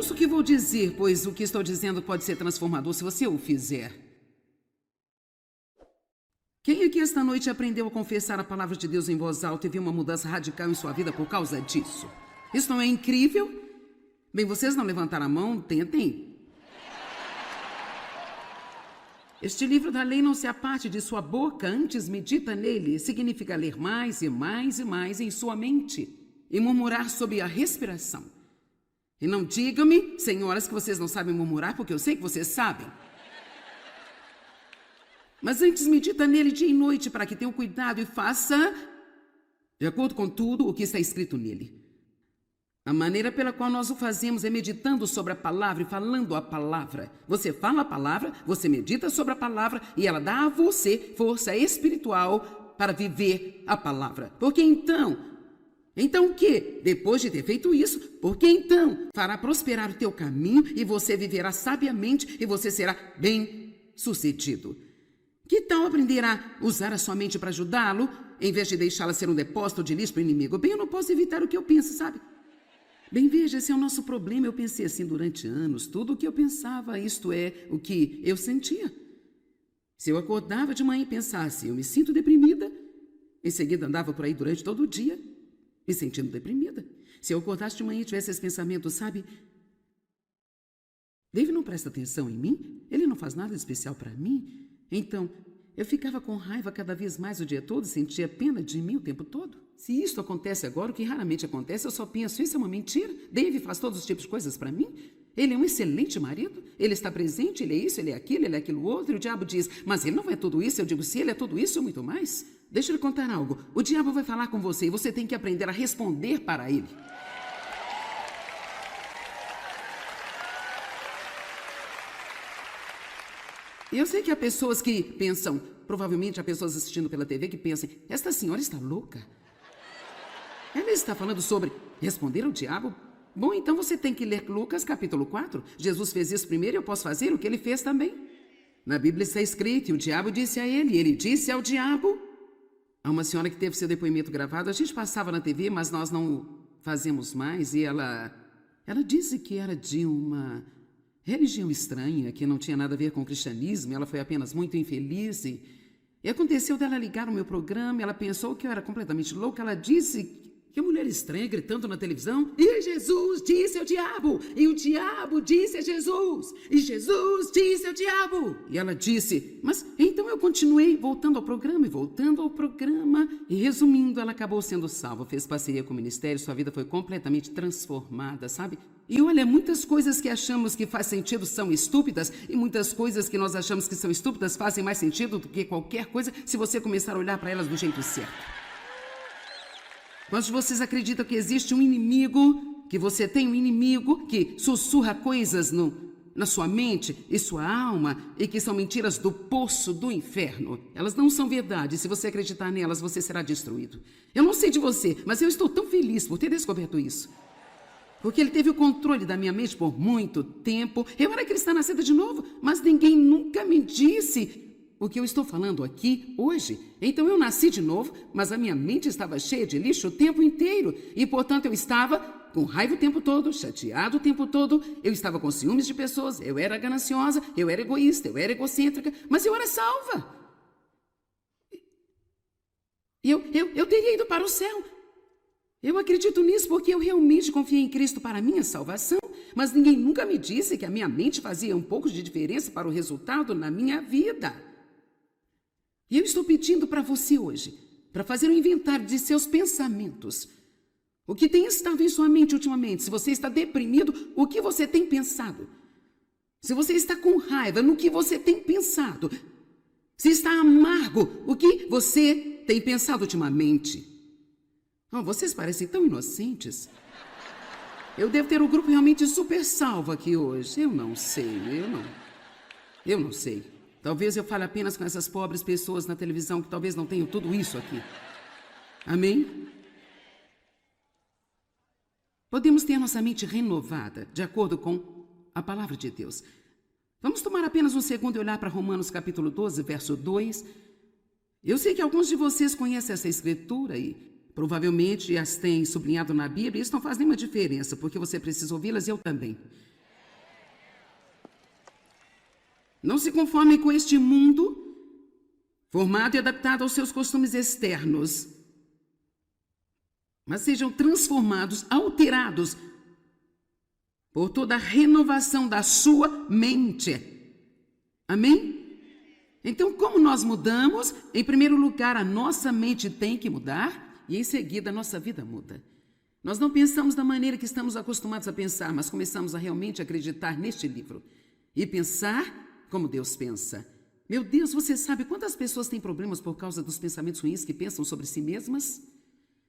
Ouça o que vou dizer, pois o que estou dizendo pode ser transformador se você o fizer. Quem aqui esta noite aprendeu a confessar a palavra de Deus em voz alta e viu uma mudança radical em sua vida por causa disso? Isso não é incrível? Bem, vocês não levantaram a mão, tentem. Este livro da lei não se aparte de sua boca, antes medita nele. Significa ler mais e mais e mais em sua mente e murmurar sobre a respiração. E não digam-me, senhoras, que vocês não sabem murmurar, porque eu sei que vocês sabem. Mas antes medita nele dia e noite para que tenham cuidado e faça de acordo com tudo o que está escrito nele. A maneira pela qual nós o fazemos é meditando sobre a palavra e falando a palavra. Você fala a palavra, você medita sobre a palavra e ela dá a você força espiritual para viver a palavra. Porque então o quê? Depois de ter feito isso, porque então fará prosperar o teu caminho e você viverá sabiamente e você será bem-sucedido. Que tal aprender a usar a sua mente para ajudá-lo, em vez de deixá-la ser um depósito de lixo para o inimigo? Bem, eu não posso evitar o que eu penso, sabe? Bem, veja, esse é o nosso problema. Eu pensei assim durante anos. Tudo o que eu pensava, isto é, o que eu sentia. Se eu acordava de manhã e pensasse, eu me sinto deprimida, em seguida andava por aí durante todo o dia, me sentindo deprimida. Se eu acordasse de manhã e tivesse esse pensamento, sabe, Dave não presta atenção em mim, ele não faz nada especial para mim, então eu ficava com raiva cada vez mais o dia todo, sentia pena de mim o tempo todo. Se isso acontece agora, o que raramente acontece, eu só penso, isso é uma mentira. Dave faz todos os tipos de coisas para mim. Ele é um excelente marido, ele está presente, ele é isso, ele é aquilo outro. E o diabo diz, mas ele não é tudo isso. Eu digo, se ele é tudo isso, muito mais. Deixa eu lhe contar algo. O diabo vai falar com você e você tem que aprender a responder para ele. Eu sei que há pessoas que pensam, provavelmente há pessoas assistindo pela TV que pensam, esta senhora está louca. Ela está falando sobre responder ao diabo? Bom, então você tem que ler Lucas capítulo 4. Jesus fez isso primeiro e eu posso fazer o que ele fez também. Na Bíblia está escrito, e o diabo disse a ele, e ele disse ao diabo. Há uma senhora que teve seu depoimento gravado, a gente passava na TV, mas nós não fazemos mais, e ela disse que era de uma religião estranha, que não tinha nada a ver com o cristianismo, ela foi apenas muito infeliz e aconteceu dela ligar o meu programa, ela pensou que eu era completamente louca, ela disse que mulher estranha gritando na televisão, e Jesus disse ao diabo, e o diabo disse a Jesus, e Jesus disse ao diabo. E ela disse, mas então eu continuei voltando ao programa, e resumindo, ela acabou sendo salva, fez parceria com o ministério, sua vida foi completamente transformada, sabe? E olha, muitas coisas que achamos que faz sentido são estúpidas, e muitas coisas que nós achamos que são estúpidas fazem mais sentido do que qualquer coisa se você começar a olhar para elas do jeito certo. Quantos de vocês acreditam que existe um inimigo, que você tem um inimigo que sussurra coisas na sua mente e sua alma e que são mentiras do poço do inferno? Elas não são verdade. Se você acreditar nelas, você será destruído. Eu não sei de você, mas eu estou tão feliz por ter descoberto isso. Porque ele teve o controle da minha mente por muito tempo. Eu era cristã nascida de novo, mas ninguém nunca me disse o que eu estou falando aqui hoje. Então eu nasci de novo, mas a minha mente estava cheia de lixo o tempo inteiro. E, portanto, eu estava com raiva o tempo todo, chateado o tempo todo. Eu estava com ciúmes de pessoas, eu era gananciosa, eu era egoísta, eu era egocêntrica, mas eu era salva. E eu teria ido para o céu. Eu acredito nisso porque eu realmente confiei em Cristo para a minha salvação, mas ninguém nunca me disse que a minha mente fazia um pouco de diferença para o resultado na minha vida. E eu estou pedindo para você hoje, para fazer um inventário de seus pensamentos. O que tem estado em sua mente ultimamente? Se você está deprimido, o que você tem pensado? Se você está com raiva, no que você tem pensado? Se está amargo, o que você tem pensado ultimamente? Oh, vocês parecem tão inocentes. Eu devo ter um grupo realmente super salvo aqui hoje. Eu não sei. Talvez eu fale apenas com essas pobres pessoas na televisão que talvez não tenham tudo isso aqui. Amém? Podemos ter nossa mente renovada, de acordo com a palavra de Deus. Vamos tomar apenas um segundo e olhar para Romanos capítulo 12, verso 2. Eu sei que alguns de vocês conhecem essa escritura e provavelmente as têm sublinhado na Bíblia. Isso não faz nenhuma diferença, porque você precisa ouvi-las e eu também. Não se conformem com este mundo, formado e adaptado aos seus costumes externos, mas sejam transformados, alterados por toda a renovação da sua mente. Amém? Então, como nós mudamos? Em primeiro lugar, a nossa mente tem que mudar e, em seguida, a nossa vida muda. Nós não pensamos da maneira que estamos acostumados a pensar, mas começamos a realmente acreditar neste livro e pensar como Deus pensa. Meu Deus, você sabe quantas pessoas têm problemas por causa dos pensamentos ruins que pensam sobre si mesmas?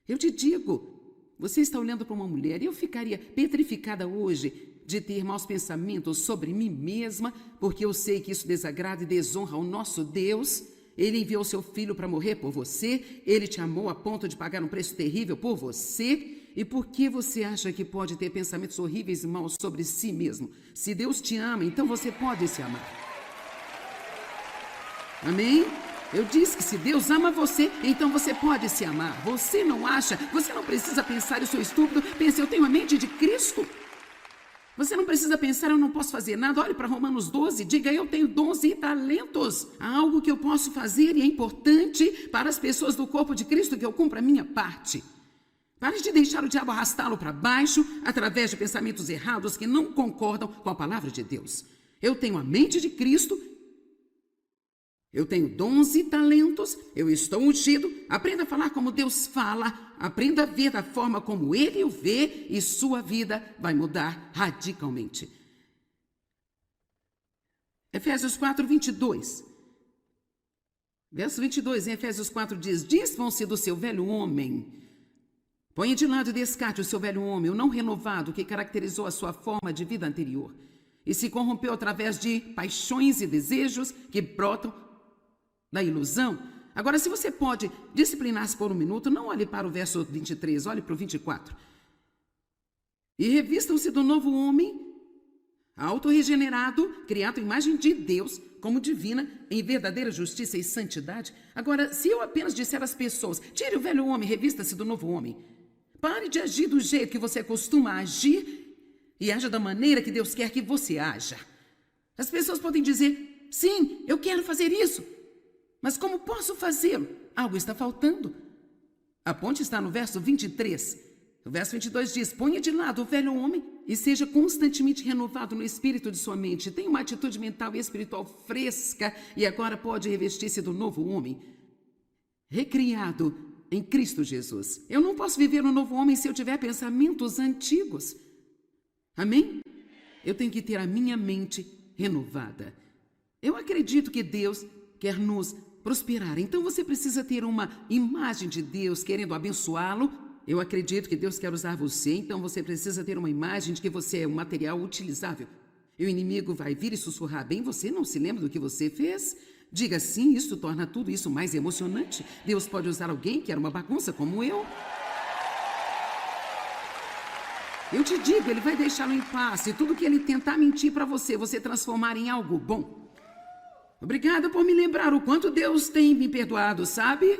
Eu te digo, você está olhando para uma mulher e eu ficaria petrificada hoje de ter maus pensamentos sobre mim mesma, porque eu sei que isso desagrada e desonra ao nosso Deus. Ele enviou seu filho para morrer por você, ele te amou a ponto de pagar um preço terrível por você. E por que você acha que pode ter pensamentos horríveis e maus sobre si mesmo? Se Deus te ama, então você pode se amar. Amém? Eu disse que se Deus ama você, então você pode se amar. Você não acha? Você não precisa pensar, eu sou estúpido. Pense, eu tenho a mente de Cristo. Você não precisa pensar, eu não posso fazer nada. Olhe para Romanos 12, diga, eu tenho dons e talentos. Há algo que eu posso fazer e é importante para as pessoas do corpo de Cristo que eu cumpra a minha parte. Pare de deixar o diabo arrastá-lo para baixo através de pensamentos errados que não concordam com a palavra de Deus. Eu tenho a mente de Cristo, eu tenho dons e talentos, eu estou ungido. Aprenda a falar como Deus fala, aprenda a ver da forma como Ele o vê e sua vida vai mudar radicalmente. Efésios 4, 22. Verso 22 em Efésios 4 diz, desfam-se do seu velho homem. Ponha de lado e descarte o seu velho homem, o não renovado que caracterizou a sua forma de vida anterior e se corrompeu através de paixões e desejos que brotam da ilusão. Agora, se você pode disciplinar-se por um minuto, não olhe para o verso 23, olhe para o 24. E revistam-se do novo homem, autorregenerado, criado à imagem de Deus, como divina, em verdadeira justiça e santidade. Agora, se eu apenas disser às pessoas, tire o velho homem, revista-se do novo homem. Pare de agir do jeito que você costuma agir e haja da maneira que Deus quer que você haja. As pessoas podem dizer, sim, eu quero fazer isso, mas como posso fazê-lo? Algo está faltando. A ponte está no verso 23. O verso 22 diz, ponha de lado o velho homem e seja constantemente renovado no espírito de sua mente. Tenha uma atitude mental e espiritual fresca e agora pode revestir-se do novo homem, recriado em Cristo Jesus. Eu não posso viver um novo homem se eu tiver pensamentos antigos. Amém? Eu tenho que ter a minha mente renovada. Eu acredito que Deus quer nos prosperar. Então você precisa ter uma imagem de Deus querendo abençoá-lo. Eu acredito que Deus quer usar você, então você precisa ter uma imagem de que você é um material utilizável. E o inimigo vai vir e sussurrar bem, você não se lembra do que você fez? Diga sim, isso torna tudo isso mais emocionante. Deus pode usar alguém que era uma bagunça como eu. Eu te digo, ele vai deixá-lo em paz. E tudo que ele tentar mentir para você, você transformar em algo bom. Obrigada por me lembrar o quanto Deus tem me perdoado, sabe?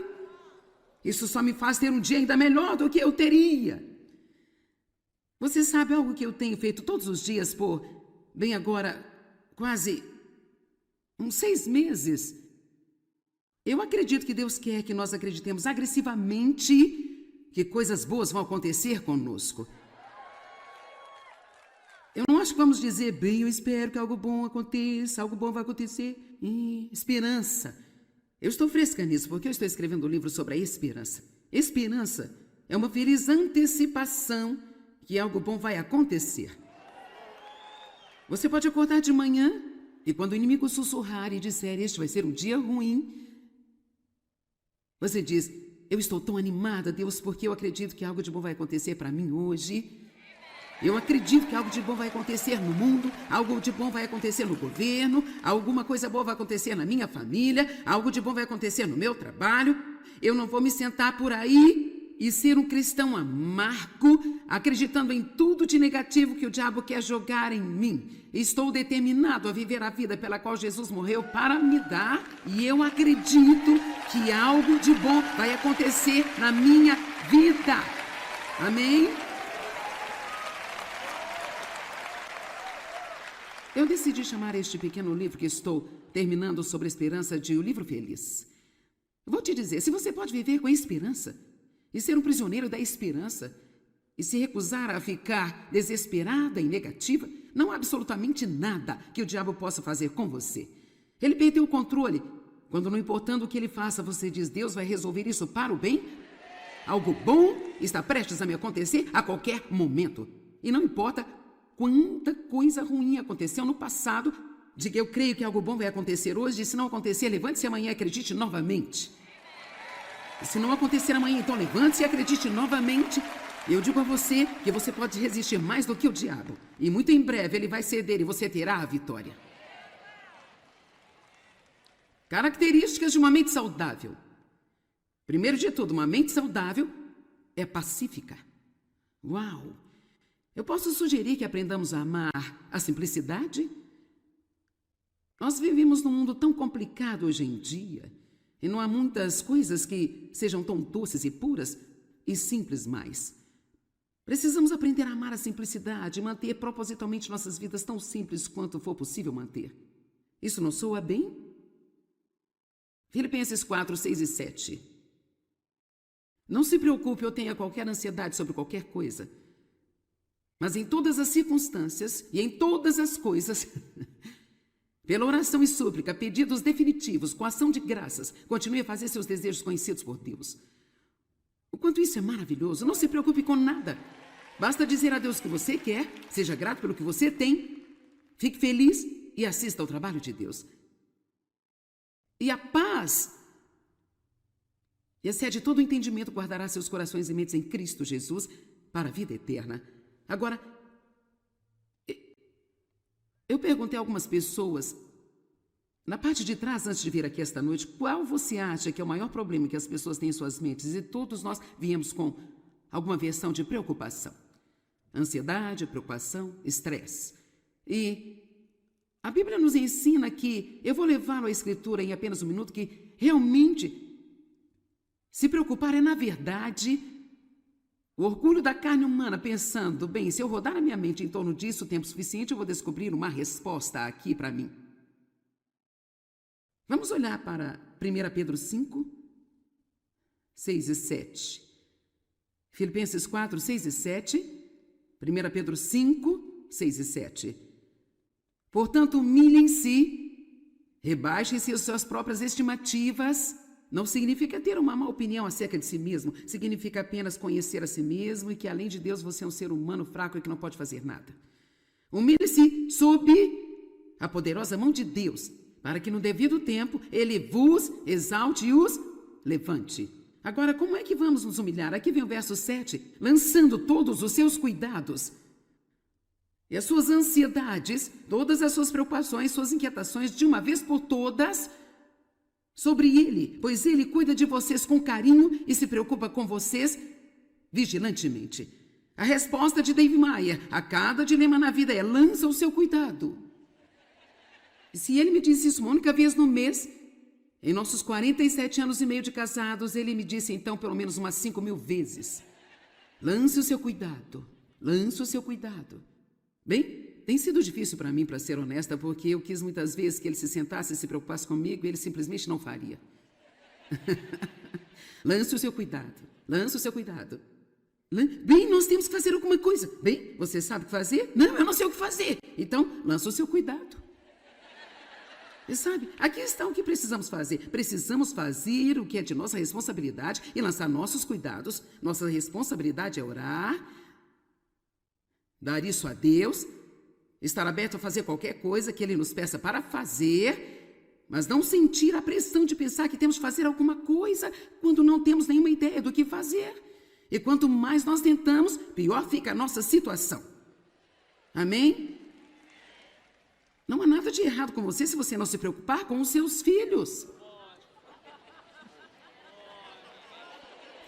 Isso só me faz ter um dia ainda melhor do que eu teria. Você sabe algo que eu tenho feito todos os dias por, bem agora, quase uns 6 meses. Eu acredito que Deus quer que nós acreditemos agressivamente que coisas boas vão acontecer conosco. Eu não acho que vamos dizer, bem, eu espero que algo bom aconteça, algo bom vai acontecer. Esperança. Eu estou fresca nisso, porque eu estou escrevendo um livro sobre a esperança. Esperança é uma feliz antecipação que algo bom vai acontecer. Você pode acordar de manhã e quando o inimigo sussurrar e disser, este vai ser um dia ruim, você diz, eu estou tão animada, Deus, porque eu acredito que algo de bom vai acontecer para mim hoje. Eu acredito que algo de bom vai acontecer no mundo, algo de bom vai acontecer no governo, alguma coisa boa vai acontecer na minha família, algo de bom vai acontecer no meu trabalho. Eu não vou me sentar por aí e ser um cristão amargo, acreditando em tudo de negativo que o diabo quer jogar em mim. Estou determinado a viver a vida pela qual Jesus morreu para me dar, e eu acredito que algo de bom vai acontecer na minha vida. Amém? Eu decidi chamar este pequeno livro que estou terminando sobre a esperança de O Livro Feliz. Vou te dizer, se você pode viver com a esperança e ser um prisioneiro da esperança e se recusar a ficar desesperada e negativa, não há absolutamente nada que o diabo possa fazer com você. Ele perdeu o controle quando, não importando o que ele faça, você diz: Deus vai resolver isso para o bem. Algo bom está prestes a me acontecer a qualquer momento. E não importa quanta coisa ruim aconteceu no passado, diga: eu creio que algo bom vai acontecer hoje, e se não acontecer, levante-se amanhã e acredite novamente. E se não acontecer amanhã, então levante-se e acredite novamente. Eu digo a você que você pode resistir mais do que o diabo. E muito em breve ele vai ceder e você terá a vitória. Características de uma mente saudável. Primeiro de tudo, uma mente saudável é pacífica. Uau! Eu posso sugerir que aprendamos a amar a simplicidade? Nós vivemos num mundo tão complicado hoje em dia, e não há muitas coisas que sejam tão doces e puras e simples mais. Precisamos aprender a amar a simplicidade e manter propositalmente nossas vidas tão simples quanto for possível manter. Isso não soa bem? Filipenses 4, 6 e 7. Não se preocupe ou tenha qualquer ansiedade sobre qualquer coisa, mas em todas as circunstâncias e em todas as coisas, pela oração e súplica, pedidos definitivos, com ação de graças, continue a fazer seus desejos conhecidos por Deus. O quanto isso é maravilhoso, não se preocupe com nada. Basta dizer a Deus o que você quer, seja grato pelo que você tem, fique feliz e assista ao trabalho de Deus. E a paz, e excede todo o entendimento, guardará seus corações e mentes em Cristo Jesus para a vida eterna. Agora, eu perguntei a algumas pessoas, na parte de trás, antes de vir aqui esta noite, qual você acha que é o maior problema que as pessoas têm em suas mentes? E todos nós viemos com alguma versão de preocupação. Ansiedade, preocupação, estresse. E a Bíblia nos ensina que, eu vou levá-lo à Escritura em apenas um minuto, que realmente se preocupar é, na verdade, o orgulho da carne humana, pensando: bem, se eu rodar a minha mente em torno disso o tempo suficiente, eu vou descobrir uma resposta aqui para mim. Vamos olhar para 1 Pedro 5, 6 e 7. Filipenses 4, 6 e 7. 1 Pedro 5, 6 e 7. Portanto, humilhem-se, rebaixem-se as suas próprias estimativas. Não significa ter uma má opinião acerca de si mesmo. Significa apenas conhecer a si mesmo e que, além de Deus, você é um ser humano fraco e que não pode fazer nada. Humilhe-se sob a poderosa mão de Deus, para que no devido tempo Ele vos exalte e os levante. Agora, como é que vamos nos humilhar? Aqui vem o verso 7. Lançando todos os seus cuidados e as suas ansiedades, todas as suas preocupações, suas inquietações, de uma vez por todas, sobre Ele, pois Ele cuida de vocês com carinho e se preocupa com vocês vigilantemente. A resposta de Dave Meyer a cada dilema na vida é: lança o seu cuidado. E se ele me disse isso uma única vez no mês, em nossos 47 anos e meio de casados, ele me disse então pelo menos umas 5.000 vezes: lance o seu cuidado, lance o seu cuidado. Bem, tem sido difícil para mim, para ser honesta, porque eu quis muitas vezes que ele se sentasse e se preocupasse comigo e ele simplesmente não faria. Lance o seu cuidado, lance o seu cuidado. Bem, nós temos que fazer alguma coisa. Bem, você sabe o que fazer? Não, eu não sei o que fazer. Então, lança o seu cuidado. E sabe, aqui está o que precisamos fazer. Precisamos fazer o que é de nossa responsabilidade e lançar nossos cuidados. Nossa responsabilidade é orar, dar isso a Deus, estar aberto a fazer qualquer coisa que Ele nos peça para fazer, mas não sentir a pressão de pensar que temos que fazer alguma coisa quando não temos nenhuma ideia do que fazer. E quanto mais nós tentamos, pior fica a nossa situação. Amém? Não há nada de errado com você se você não se preocupar com os seus filhos.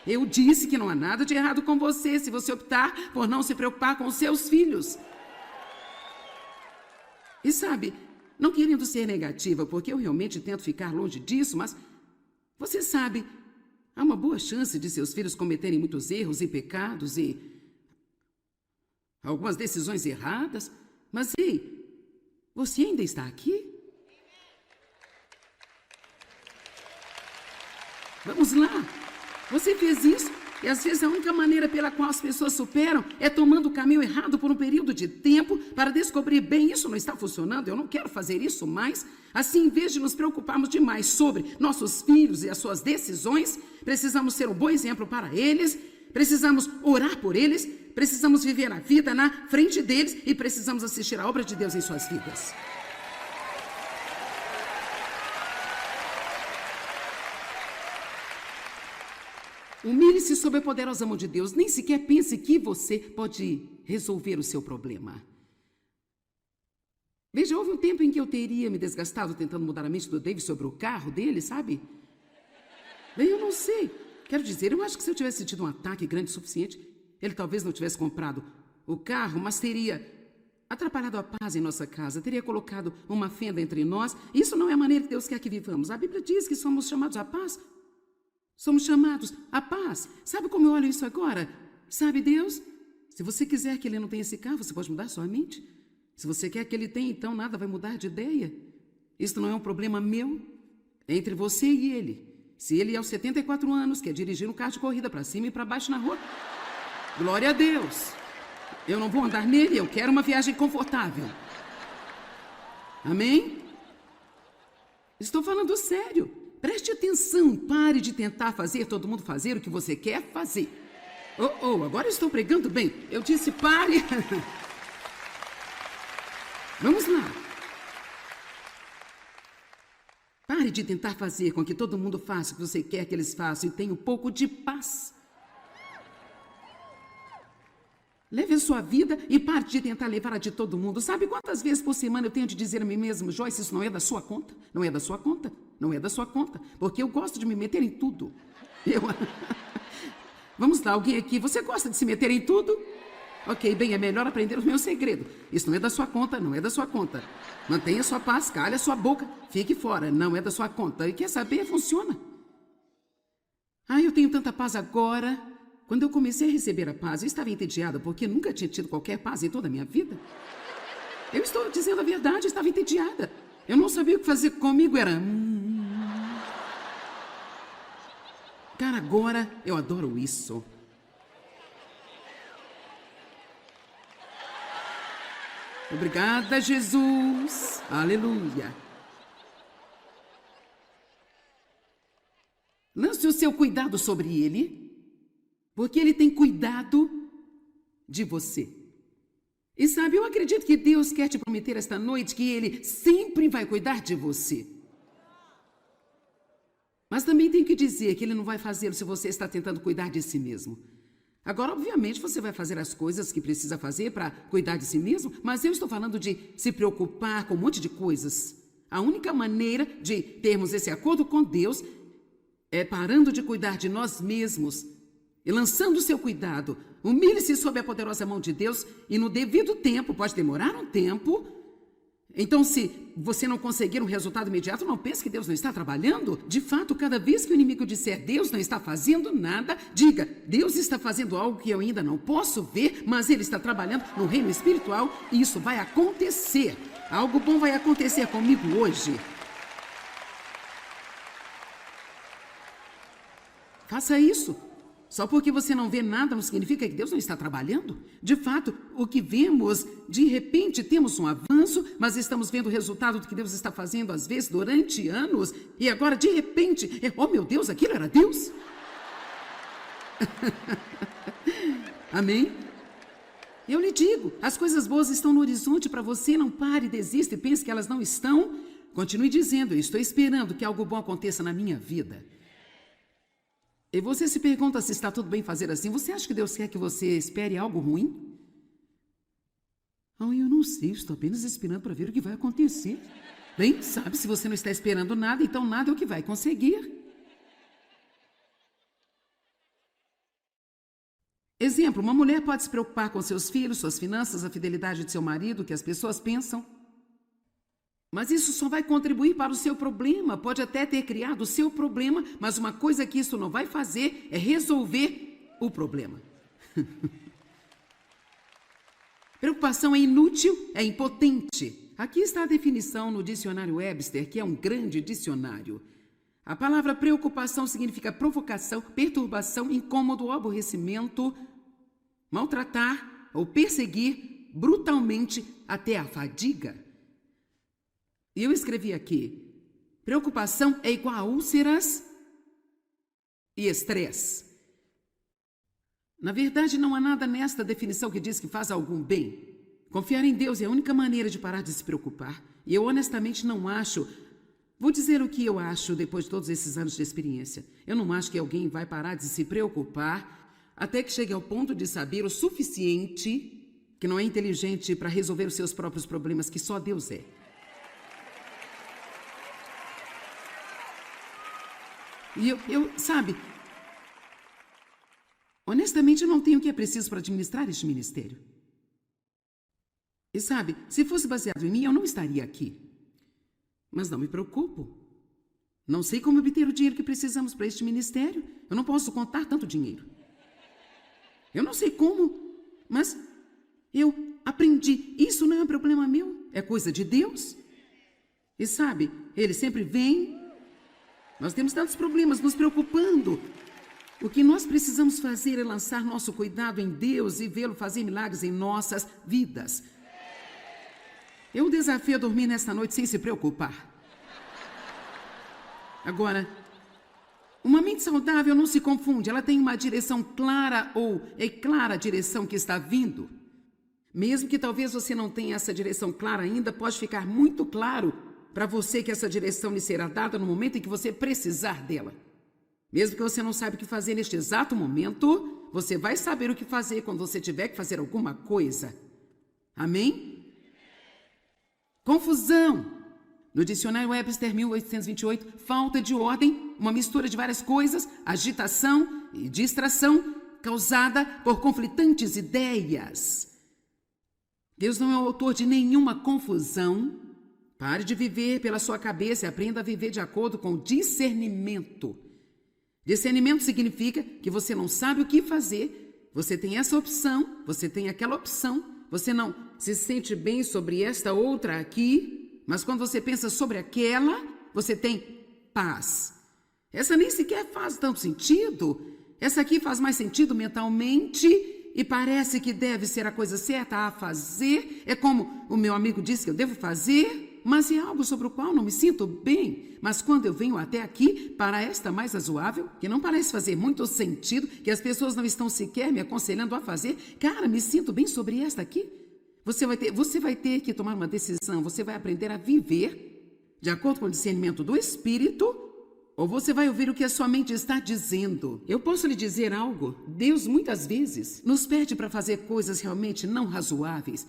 Eu disse que não há nada de errado com você se você optar por não se preocupar com os seus filhos. E sabe, não querendo ser negativa, porque eu realmente tento ficar longe disso, mas você sabe, há uma boa chance de seus filhos cometerem muitos erros e pecados e algumas decisões erradas, mas ei, Você ainda está aqui? Vamos lá. Você fez isso e às vezes a única maneira pela qual as pessoas superam é tomando o caminho errado por um período de tempo para descobrir bem, isso não está funcionando, eu não quero fazer isso mais. Assim, em vez de nos preocuparmos demais sobre nossos filhos e as suas decisões, precisamos ser um bom exemplo para eles, precisamos orar por eles, precisamos viver a vida na frente deles e precisamos assistir a obra de Deus em suas vidas. Humilhe-se sob a poderosa mão de Deus. Nem sequer pense que você pode resolver o seu problema. Veja, houve um tempo em que eu teria me desgastado tentando mudar a mente do David sobre o carro dele, sabe? Bem, eu não sei. Quero dizer, eu acho que se eu tivesse tido um ataque grande o suficiente, ele talvez não tivesse comprado o carro, mas teria atrapalhado a paz em nossa casa, teria colocado uma fenda entre nós. Isso não é a maneira que Deus quer que vivamos. A Bíblia diz que somos chamados à paz. Somos chamados à paz. Sabe como eu olho isso agora? Sabe, Deus? Se você quiser que ele não tenha esse carro, você pode mudar sua mente. Se você quer que ele tenha, então nada vai mudar de ideia. Isso não é um problema meu. É entre você e ele. Se ele, aos 74 anos, quer dirigir um carro de corrida para cima e para baixo na rua, glória a Deus. Eu não vou andar nele, eu quero uma viagem confortável. Amém? Estou falando sério. Preste atenção, pare de tentar fazer todo mundo fazer o que você quer fazer. Agora eu estou pregando bem. Eu disse pare. Vamos lá. Pare de tentar fazer com que todo mundo faça o que você quer que eles façam e tenha um pouco de paz. Leve a sua vida e pare de tentar levar a de todo mundo. Sabe quantas vezes por semana eu tenho de dizer a mim mesmo, Joyce, isso não é da sua conta, não é da sua conta, não é da sua conta, porque eu gosto de me meter em tudo. Vamos lá, alguém aqui, você gosta de se meter em tudo? Ok, bem, é melhor aprender o meu segredo. Isso não é da sua conta, não é da sua conta. Mantenha sua paz, calhe a sua boca, fique fora, não é da sua conta. E quer saber? Funciona. Eu tenho tanta paz agora. Quando eu comecei a receber a paz, eu estava entediada, porque nunca tinha tido qualquer paz em toda a minha vida. Eu estou dizendo a verdade, eu estava entediada. Eu não sabia o que fazer comigo, era... Cara, agora eu adoro isso. Obrigada, Jesus. Aleluia. Lance o seu cuidado sobre ele, porque ele tem cuidado de você. E sabe, eu acredito que Deus quer te prometer esta noite que ele sempre vai cuidar de você. Mas também tem que dizer que ele não vai fazê-lo se você está tentando cuidar de si mesmo. Agora, obviamente, você vai fazer as coisas que precisa fazer para cuidar de si mesmo, mas eu estou falando de se preocupar com um monte de coisas. A única maneira de termos esse acordo com Deus é parando de cuidar de nós mesmos e lançando o seu cuidado. Humilhe-se sob a poderosa mão de Deus e no devido tempo, pode demorar um tempo. Então, se você não conseguir um resultado imediato, não pense que Deus não está trabalhando. De fato, cada vez que o inimigo disser Deus não está fazendo nada, diga, Deus está fazendo algo que eu ainda não posso ver, mas Ele está trabalhando no reino espiritual e isso vai acontecer. Algo bom vai acontecer comigo hoje. Faça isso. Só porque você não vê nada não significa que Deus não está trabalhando. De fato, o que vemos, de repente temos um avanço, mas estamos vendo o resultado do que Deus está fazendo, às vezes, durante anos. E agora, de repente, oh meu Deus, aquilo era Deus? Amém? Eu lhe digo, as coisas boas estão no horizonte para você, não pare, desista e pense que elas não estão. Continue dizendo, eu estou esperando que algo bom aconteça na minha vida. E você se pergunta se está tudo bem fazer assim. Você acha que Deus quer que você espere algo ruim? Eu não sei, estou apenas esperando para ver o que vai acontecer. Bem, sabe, se você não está esperando nada, então nada é o que vai conseguir. Exemplo, uma mulher pode se preocupar com seus filhos, suas finanças, a fidelidade de seu marido, o que as pessoas pensam. Mas isso só vai contribuir para o seu problema. Pode até ter criado o seu problema, mas uma coisa que isso não vai fazer é resolver o problema. Preocupação é inútil, é impotente. aqui está a definição no dicionário Webster, que é um grande dicionário. A palavra preocupação significa provocação, perturbação, incômodo, aborrecimento, maltratar ou perseguir brutalmente até a fadiga. E eu escrevi aqui, preocupação é igual a úlceras e estresse. Na verdade, não há nada nesta definição que diz que faz algum bem. Confiar em Deus é a única maneira de parar de se preocupar. E eu honestamente não acho... Vou dizer o que eu acho depois de todos esses anos de experiência. Eu não acho que alguém vai parar de se preocupar até que chegue ao ponto de saber o suficiente que não é inteligente para resolver os seus próprios problemas, que só Deus é. E sabe, honestamente eu não tenho o que é preciso para administrar este ministério. E sabe, se fosse baseado em mim, eu não estaria aqui. Mas não me preocupo. Não sei como obter o dinheiro que precisamos para este ministério. Eu não posso contar tanto dinheiro. Eu não sei como, mas eu aprendi. Isso não é um problema meu, é coisa de Deus. E sabe, Ele sempre vem. Nós temos tantos problemas nos preocupando. O que nós precisamos fazer é lançar nosso cuidado em Deus e vê-lo fazer milagres em nossas vidas. Eu desafio a dormir nesta noite sem se preocupar. Agora, uma mente saudável não se confunde. Ela tem uma direção clara ou é clara a direção que está vindo. Mesmo que talvez você não tenha essa direção clara ainda, pode ficar muito claro para você que essa direção lhe será dada no momento em que você precisar dela. Mesmo que você não saiba o que fazer neste exato momento, você vai saber o que fazer quando você tiver que fazer alguma coisa. Amém? Confusão. No dicionário Webster 1828, falta de ordem, uma mistura de várias coisas, agitação e distração causada por conflitantes ideias. Deus não é o autor de nenhuma confusão. Pare de viver pela sua cabeça e aprenda a viver de acordo com discernimento. Discernimento significa que você não sabe o que fazer, você tem essa opção, você tem aquela opção, você não se sente bem sobre esta outra aqui, mas quando você pensa sobre aquela, você tem paz. Essa nem sequer faz tanto sentido. Essa aqui faz mais sentido mentalmente e parece que deve ser a coisa certa a fazer. É como o meu amigo disse que eu devo fazer, mas é algo sobre o qual não me sinto bem. Mas quando eu venho até aqui, para esta mais razoável, que não parece fazer muito sentido, que as pessoas não estão sequer me aconselhando a fazer, cara, me sinto bem sobre esta aqui. Você vai ter que tomar uma decisão, você vai aprender a viver de acordo com o discernimento do Espírito, ou você vai ouvir o que a sua mente está dizendo. Eu posso lhe dizer algo? Deus muitas vezes nos pede para fazer coisas realmente não razoáveis.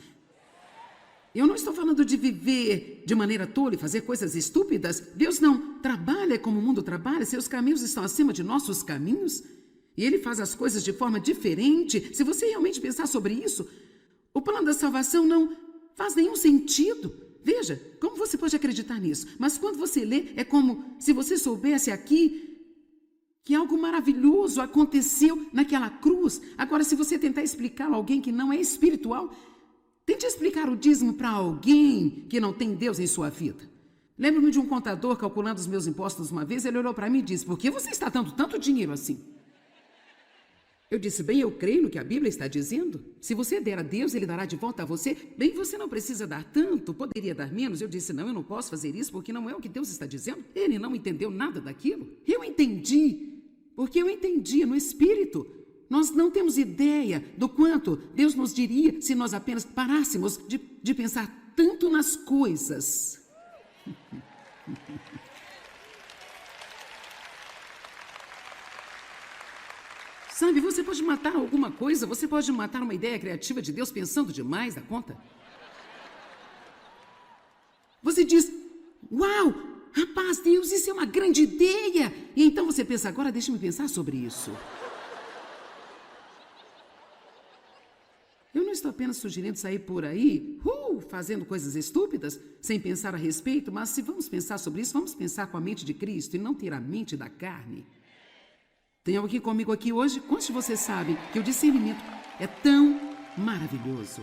Eu não estou falando de viver de maneira tola e fazer coisas estúpidas. Deus não trabalha como o mundo trabalha, seus caminhos estão acima de nossos caminhos. E Ele faz as coisas de forma diferente. Se você realmente pensar sobre isso, o plano da salvação não faz nenhum sentido. Veja, como você pode acreditar nisso? Mas quando você lê, é como se você soubesse aqui que algo maravilhoso aconteceu naquela cruz. Agora, se você tentar explicá-lo a alguém que não é espiritual, tente explicar o dízimo para alguém que não tem Deus em sua vida. Lembro-me de um contador calculando os meus impostos uma vez. Ele olhou para mim e disse: por que você está dando tanto dinheiro assim? Eu disse: bem, eu creio no que a Bíblia está dizendo. Se você der a Deus, Ele dará de volta a você. Bem, você não precisa dar tanto, poderia dar menos. Eu disse: não, eu não posso fazer isso porque não é o que Deus está dizendo. Ele não entendeu nada daquilo. Eu entendi, porque eu entendi no Espírito. Nós não temos ideia do quanto Deus nos diria se nós apenas parássemos de pensar tanto nas coisas. Sabe, você pode matar alguma coisa, você pode matar uma ideia criativa de Deus pensando demais da conta. Você diz: uau, rapaz, Deus, isso é uma grande ideia. E então você pensa: agora deixa-me pensar sobre isso. Eu não estou apenas sugerindo sair por aí, fazendo coisas estúpidas, sem pensar a respeito, mas se vamos pensar sobre isso, vamos pensar com a mente de Cristo e não ter a mente da carne. Tem alguém comigo aqui hoje? Quantos de vocês sabem que o discernimento é tão maravilhoso?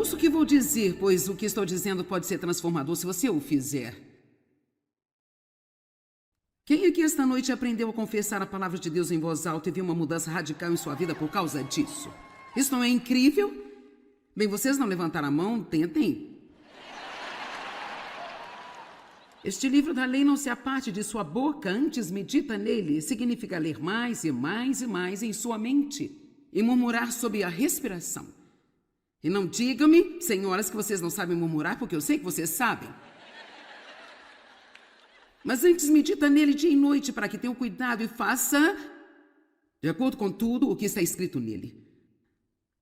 Ouça o que vou dizer, pois o que estou dizendo pode ser transformador se você o fizer. Quem aqui esta noite aprendeu a confessar a palavra de Deus em voz alta e viu uma mudança radical em sua vida por causa disso? Isso não é incrível? Bem, vocês não levantaram a mão, tentem. Este livro da lei não se aparte de sua boca, antes medita nele. Significa ler mais e mais e mais em sua mente e murmurar sobre a respiração. E não digam-me, senhoras, que vocês não sabem murmurar, porque eu sei que vocês sabem. Mas antes medita nele dia e noite, para que tenham cuidado e faça de acordo com tudo o que está escrito nele.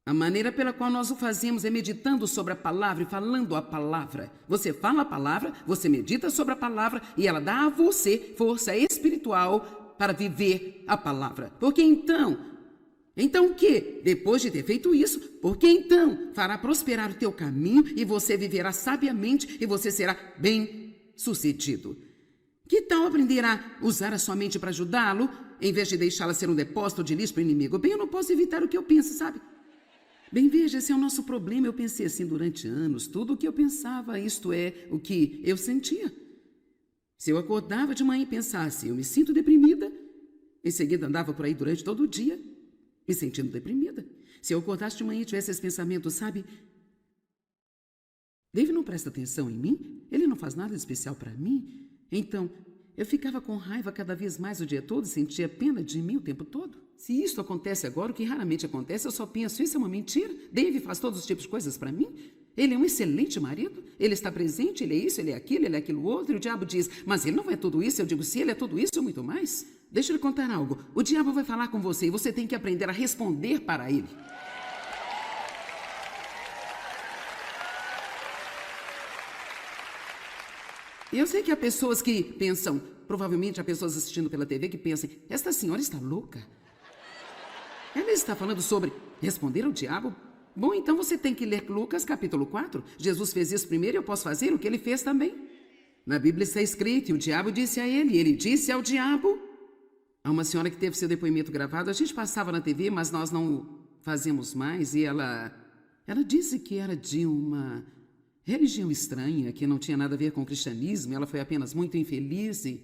A maneira pela qual nós o fazemos é meditando sobre a palavra e falando a palavra. Você fala a palavra, você medita sobre a palavra e ela dá a você força espiritual para viver a palavra. Porque então o quê? Depois de ter feito isso, porque então fará prosperar o teu caminho e você viverá sabiamente e você será bem-sucedido. Que tal aprender a usar a sua mente para ajudá-lo, em vez de deixá-la ser um depósito de lixo para o inimigo? Bem, eu não posso evitar o que eu penso, sabe? Bem, veja, esse é o nosso problema. Eu pensei assim durante anos. Tudo o que eu pensava, isto é, o que eu sentia. Se eu acordava de manhã e pensasse, eu me sinto deprimida, em seguida andava por aí durante todo o dia, me sentindo deprimida. Se eu acordasse de manhã e tivesse esse pensamento, sabe? Dave não presta atenção em mim? Ele não faz nada de especial para mim? Então, eu ficava com raiva cada vez mais o dia todo e sentia pena de mim o tempo todo. Se isso acontece agora, o que raramente acontece, eu só penso, isso é uma mentira. Dave faz todos os tipos de coisas para mim. Ele é um excelente marido, ele está presente, ele é isso, ele é aquilo outro. E o diabo diz, mas ele não é tudo isso. Eu digo, se ele é tudo isso, e muito mais. Deixa eu lhe contar algo. O diabo vai falar com você e você tem que aprender a responder para ele. Eu sei que há pessoas que pensam, provavelmente há pessoas assistindo pela TV que pensam, esta senhora está louca. Ela está falando sobre responder ao diabo? Bom, então você tem que ler Lucas capítulo 4. Jesus fez isso primeiro e eu posso fazer o que ele fez também. Na Bíblia está escrito, e o diabo disse a ele, e ele disse ao diabo. Há uma senhora que teve seu depoimento gravado, a gente passava na TV, mas nós não fazemos mais, e ela disse que era de uma religião estranha, que não tinha nada a ver com o cristianismo, ela foi apenas muito infeliz e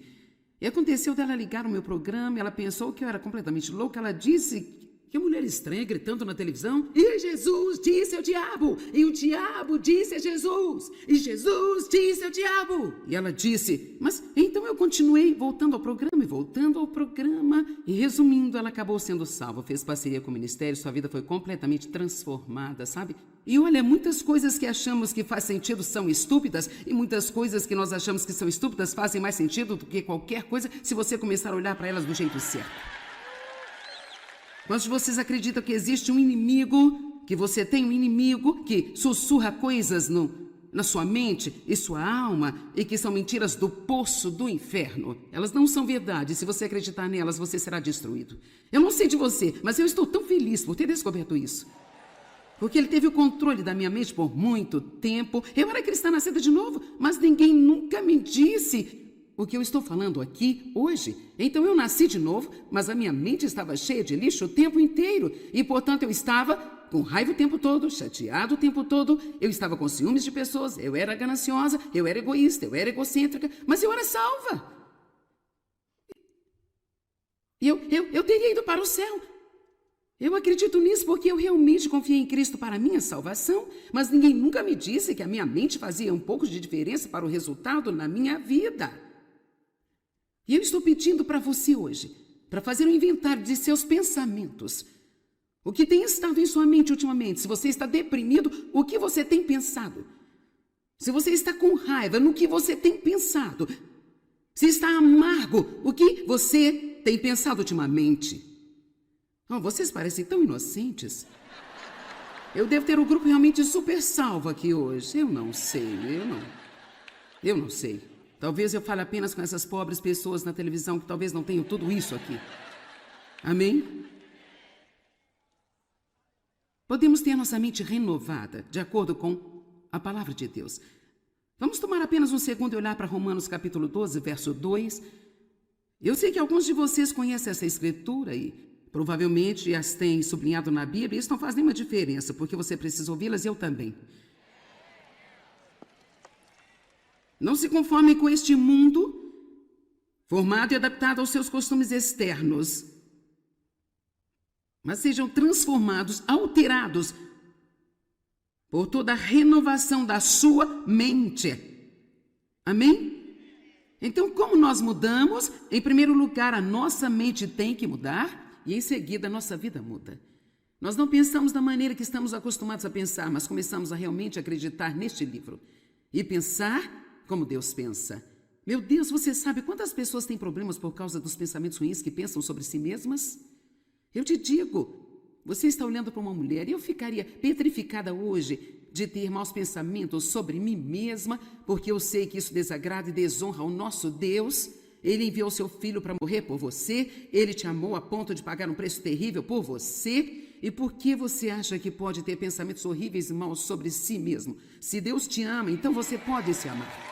aconteceu dela ligar o meu programa, ela pensou que eu era completamente louca, ela disse que mulher estranha gritando na televisão, e Jesus disse ao diabo, e o diabo disse a Jesus, e Jesus disse ao diabo. E ela disse, mas então eu continuei voltando ao programa, e resumindo, ela acabou sendo salva, fez parceria com o ministério, sua vida foi completamente transformada, sabe? E olha, muitas coisas que achamos que faz sentido são estúpidas, e muitas coisas que nós achamos que são estúpidas fazem mais sentido do que qualquer coisa se você começar a olhar para elas do jeito certo. Quantos de vocês acreditam que existe um inimigo, que você tem um inimigo que sussurra coisas na sua mente e sua alma e que são mentiras do poço do inferno? Elas não são verdade. Se você acreditar nelas, você será destruído. Eu não sei de você, mas eu estou tão feliz por ter descoberto isso. Porque ele teve o controle da minha mente por muito tempo. Eu era cristã nascida de novo, mas ninguém nunca me disse o que eu estou falando aqui hoje. Então eu nasci de novo, mas a minha mente estava cheia de lixo o tempo inteiro. E, portanto, eu estava com raiva o tempo todo, chateado o tempo todo. Eu estava com ciúmes de pessoas, eu era gananciosa, eu era egoísta, eu era egocêntrica, mas eu era salva. E eu teria ido para o céu. Eu acredito nisso porque eu realmente confiei em Cristo para a minha salvação, mas ninguém nunca me disse que a minha mente fazia um pouco de diferença para o resultado na minha vida. E eu estou pedindo para você hoje, para fazer um inventário de seus pensamentos. O que tem estado em sua mente ultimamente? Se você está deprimido, o que você tem pensado? Se você está com raiva, no que você tem pensado? Se está amargo, o que você tem pensado ultimamente? Oh, vocês parecem tão inocentes. Eu devo ter um grupo realmente super salvo aqui hoje. Eu não sei. Talvez eu fale apenas com essas pobres pessoas na televisão que talvez não tenham tudo isso aqui. Amém? Podemos ter nossa mente renovada, de acordo com a palavra de Deus. Vamos tomar apenas um segundo e olhar para Romanos capítulo 12, verso 2. Eu sei que alguns de vocês conhecem essa escritura e provavelmente as têm sublinhado na Bíblia. Isso não faz nenhuma diferença, porque você precisa ouvi-las e eu também. Não se conformem com este mundo, formado e adaptado aos seus costumes externos, mas sejam transformados, alterados por toda a renovação da sua mente. Amém? Então, como nós mudamos? Em primeiro lugar, a nossa mente tem que mudar e em seguida a nossa vida muda. Nós não pensamos da maneira que estamos acostumados a pensar, mas começamos a realmente acreditar neste livro e pensar como Deus pensa. Meu Deus, você sabe quantas pessoas têm problemas por causa dos pensamentos ruins que pensam sobre si mesmas? Eu te digo, você está olhando para uma mulher e eu ficaria petrificada hoje de ter maus pensamentos sobre mim mesma, porque eu sei que isso desagrada e desonra o nosso Deus. Ele enviou seu filho para morrer por você, ele te amou a ponto de pagar um preço terrível por você. E por que você acha que pode ter pensamentos horríveis e maus sobre si mesmo? Se Deus te ama, então você pode se amar.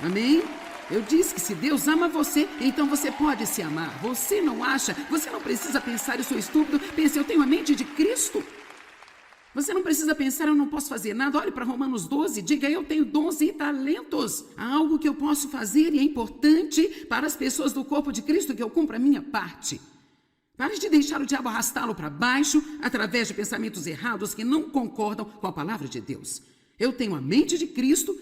Amém? Eu disse que se Deus ama você, então você pode se amar. Você não acha? Você não precisa pensar, eu sou estúpido. Pense, eu tenho a mente de Cristo. Você não precisa pensar, eu não posso fazer nada. Olhe para Romanos 12, diga, eu tenho dons e talentos. Há algo que eu posso fazer e é importante para as pessoas do corpo de Cristo que eu cumpra a minha parte. Pare de deixar o diabo arrastá-lo para baixo através de pensamentos errados que não concordam com a palavra de Deus. Eu tenho a mente de Cristo,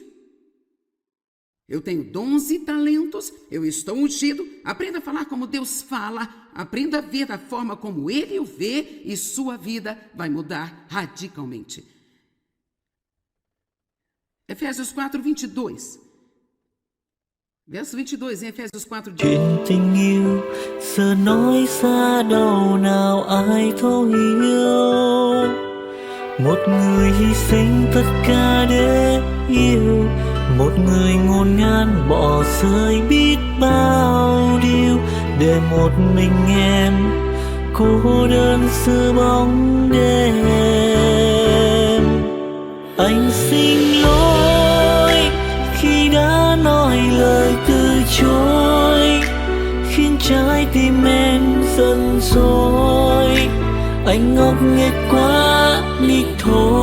eu tenho dons e talentos, eu estou ungido. Aprenda a falar como Deus fala, aprenda a ver da forma como Ele o vê e sua vida vai mudar radicalmente. Efésios 4, 22. Verso 22 em Efésios 4 diz: Chuyện tình yêu giờ nói xa đâu nào ai thấu hiểu. Một người hy sinh tất cả để yêu, một người ngôn ngang bỏ rơi biết bao điều để một mình em cô đơn giữa bóng đêm. Anh xin lỗi khi đã nói lời từ chối, khiến trái tim em giận dỗi. Anh ngốc nghếch quá đi thôi.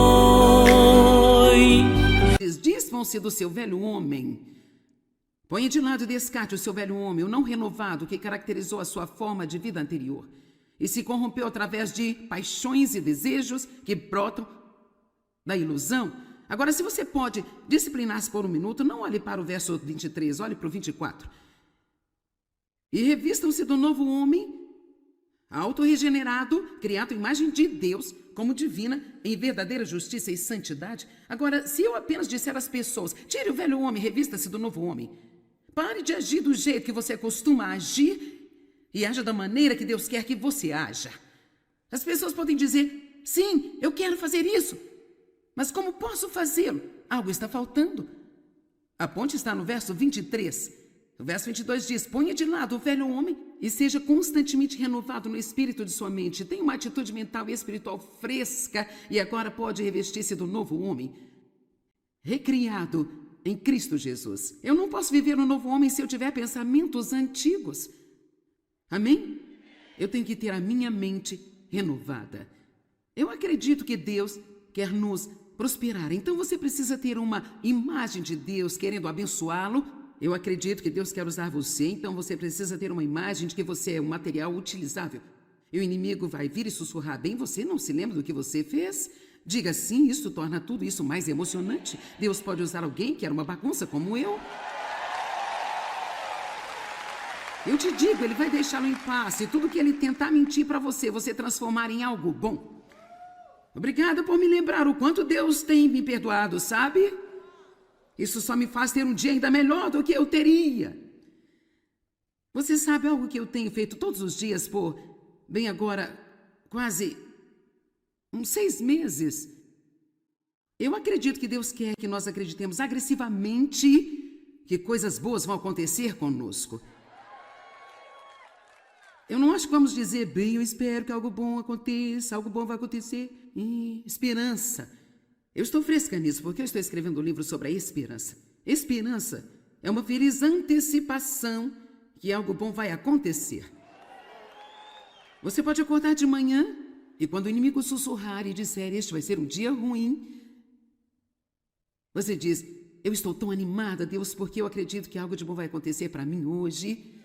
Dispam-se do seu velho homem. Ponha de lado e descarte o seu velho homem, o não renovado que caracterizou a sua forma de vida anterior e se corrompeu através de paixões e desejos que brotam da ilusão. Agora, se você pode disciplinar-se por um minuto, não olhe para o verso 23, olhe para o 24. E revistam-se do novo homem, autorregenerado, criado à imagem de Deus, como divina, em verdadeira justiça e santidade. Agora, se eu apenas disser às pessoas, tire o velho homem, revista-se do novo homem. Pare de agir do jeito que você costuma agir e haja da maneira que Deus quer que você haja. As pessoas podem dizer, sim, eu quero fazer isso. Mas como posso fazê-lo? Algo está faltando. A ponte está no verso 23. O verso 22 diz, ponha de lado o velho homem e seja constantemente renovado no espírito de sua mente. Tenha uma atitude mental e espiritual fresca e agora pode revestir-se do novo homem, recriado em Cristo Jesus. Eu não posso viver um novo homem se eu tiver pensamentos antigos. Amém? Eu tenho que ter a minha mente renovada. Eu acredito que Deus quer nos prosperar. Então você precisa ter uma imagem de Deus querendo abençoá-lo. Eu acredito que Deus quer usar você, então você precisa ter uma imagem de que você é um material utilizável. E o inimigo vai vir e sussurrar, bem, você não se lembra do que você fez? Diga sim, isso torna tudo isso mais emocionante. Deus pode usar alguém que era uma bagunça como eu. Eu te digo, ele vai deixá-lo em paz. E tudo que ele tentar mentir para você, você transformar em algo bom. Obrigada por me lembrar o quanto Deus tem me perdoado, sabe? Isso só me faz ter um dia ainda melhor do que eu teria. Você sabe algo que eu tenho feito todos os dias por, bem agora, quase uns 6 meses? Eu acredito que Deus quer que nós acreditemos agressivamente que coisas boas vão acontecer conosco. Eu não acho que vamos dizer, bem, eu espero que algo bom aconteça, algo bom vai acontecer. Esperança. Eu estou fresca nisso, porque eu estou escrevendo um livro sobre a esperança. Esperança é uma feliz antecipação que algo bom vai acontecer. Você pode acordar de manhã e quando o inimigo sussurrar e disser, este vai ser um dia ruim, você diz, Eu estou tão animada, Deus, porque eu acredito que algo de bom vai acontecer para mim hoje.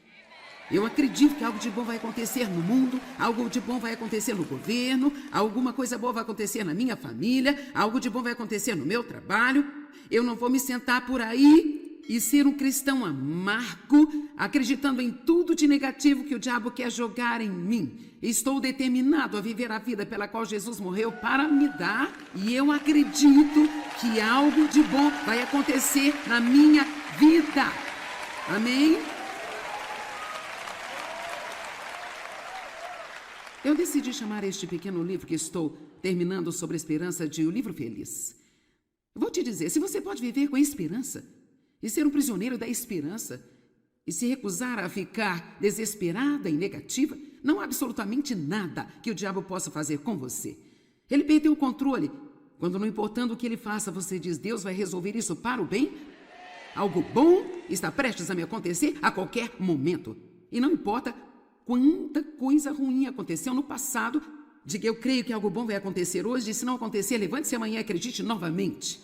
Eu acredito que algo de bom vai acontecer no mundo, algo de bom vai acontecer no governo, alguma coisa boa vai acontecer na minha família, algo de bom vai acontecer no meu trabalho. Eu não vou me sentar por aí e ser um cristão amargo, acreditando em tudo de negativo que o diabo quer jogar em mim. Estou determinado a viver a vida pela qual Jesus morreu para me dar, e eu acredito que algo de bom vai acontecer na minha vida. Amém? Eu decidi chamar este pequeno livro que estou terminando sobre a esperança de O Livro Feliz. Vou te dizer, se você pode viver com a esperança e ser um prisioneiro da esperança e se recusar a ficar desesperada e negativa, não há absolutamente nada que o diabo possa fazer com você. Ele perdeu o controle quando, não importando o que ele faça, você diz: Deus vai resolver isso para o bem. Algo bom está prestes a me acontecer a qualquer momento. E não importa quanta coisa ruim aconteceu no passado, diga: eu creio que algo bom vai acontecer hoje, e se não acontecer, levante-se amanhã e acredite novamente.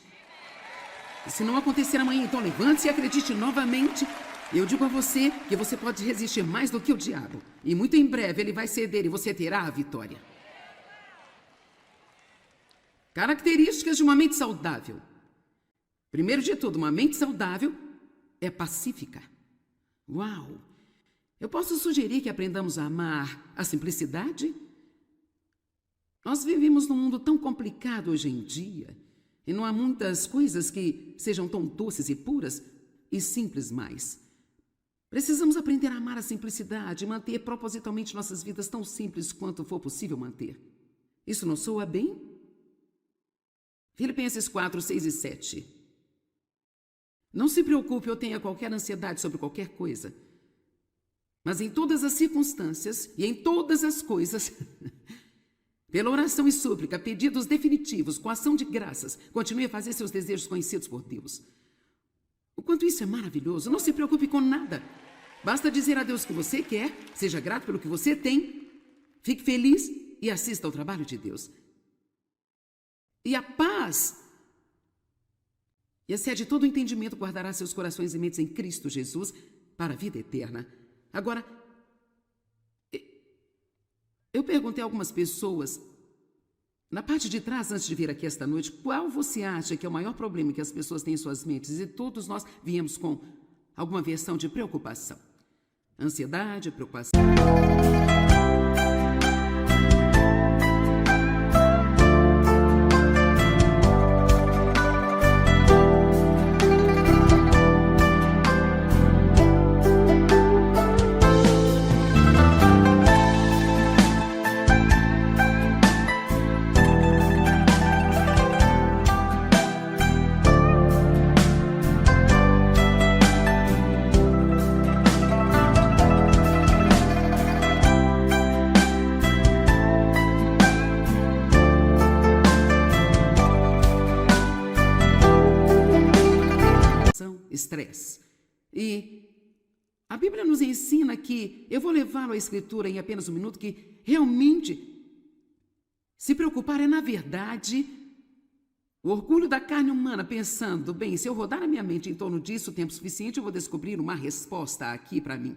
E se não acontecer amanhã, então levante-se e acredite novamente. Eu digo a você que você pode resistir mais do que o diabo, e muito em breve ele vai ceder e você terá a vitória. Características de uma mente saudável. Primeiro de tudo, uma mente saudável é pacífica. Uau! Eu posso sugerir que aprendamos a amar a simplicidade? Nós vivemos num mundo tão complicado hoje em dia, e não há muitas coisas que sejam tão doces e puras e simples mais. Precisamos aprender a amar a simplicidade e manter propositalmente nossas vidas tão simples quanto for possível manter. Isso não soa bem? Filipenses 4, 6 e 7. Não se preocupe ou tenha qualquer ansiedade sobre qualquer coisa, mas em todas as circunstâncias e em todas as coisas, pela oração e súplica, pedidos definitivos, com ação de graças, continue a fazer seus desejos conhecidos por Deus. O quanto isso é maravilhoso. Não se preocupe com nada. Basta dizer a Deus o que você quer, seja grato pelo que você tem, fique feliz e assista ao trabalho de Deus. E a paz, e excede todo o entendimento, guardará seus corações e mentes em Cristo Jesus para a vida eterna. Agora, eu perguntei a algumas pessoas, na parte de trás, antes de vir aqui esta noite, qual você acha que é o maior problema que as pessoas têm em suas mentes? E todos nós viemos com alguma versão de preocupação. Ansiedade, preocupação. Estresse. E a Bíblia nos ensina que, eu vou levá-lo à Escritura em apenas um minuto, que realmente se preocupar é, na verdade, o orgulho da carne humana, pensando: bem, se eu rodar a minha mente em torno disso o tempo suficiente, eu vou descobrir uma resposta aqui para mim.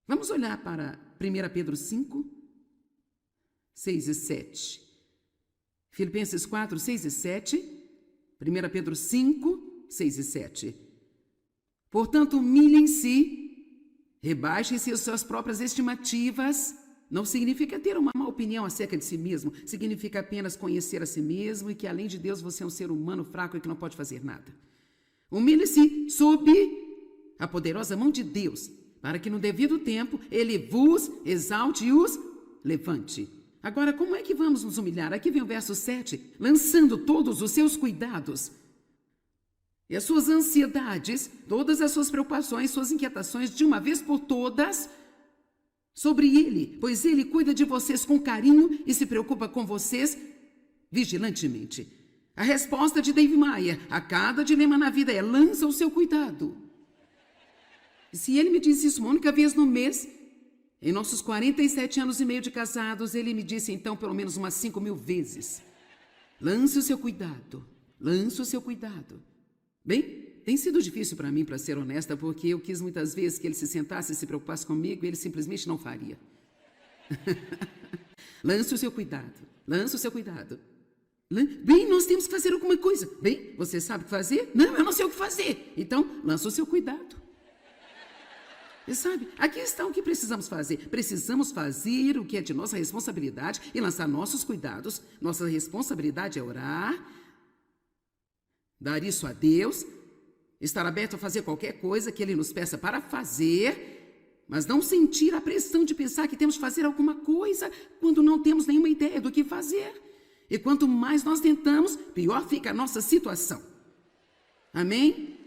Vamos olhar para 1 Pedro 5, 6 e 7. Filipenses 4, 6 e 7. 1 Pedro 5, 6 e 7. Portanto, humilhem-se, rebaixem-se as suas próprias estimativas. Não significa ter uma má opinião acerca de si mesmo, significa apenas conhecer a si mesmo e que, além de Deus, você é um ser humano fraco e que não pode fazer nada. Humilhe-se sob a poderosa mão de Deus, para que no devido tempo Ele vos exalte e os levante. Agora, como é que vamos nos humilhar? Aqui vem o verso 7, lançando todos os seus cuidados e as suas ansiedades, todas as suas preocupações, suas inquietações, de uma vez por todas, sobre Ele, pois Ele cuida de vocês com carinho e se preocupa com vocês vigilantemente. A resposta de Dave Maia a cada dilema na vida é: lança o seu cuidado. E se ele me diz isso uma única vez no mês, em nossos 47 anos e meio de casados, ele me disse então pelo menos umas 5.000 vezes: lance o seu cuidado. Lance o seu cuidado. Bem, tem sido difícil para mim, para ser honesta, porque eu quis muitas vezes que ele se sentasse e se preocupasse comigo e ele simplesmente não faria. Lance o seu cuidado. Lance o seu cuidado. Bem, nós temos que fazer alguma coisa. Bem, você sabe o que fazer? Não, eu não sei o que fazer. Então, lança o seu cuidado. E sabe, aqui está o que precisamos fazer. Precisamos fazer o que é de nossa responsabilidade e lançar nossos cuidados. Nossa responsabilidade é orar, dar isso a Deus, estar aberto a fazer qualquer coisa que Ele nos peça para fazer, mas não sentir a pressão de pensar que temos que fazer alguma coisa quando não temos nenhuma ideia do que fazer. E quanto mais nós tentamos, pior fica a nossa situação. Amém?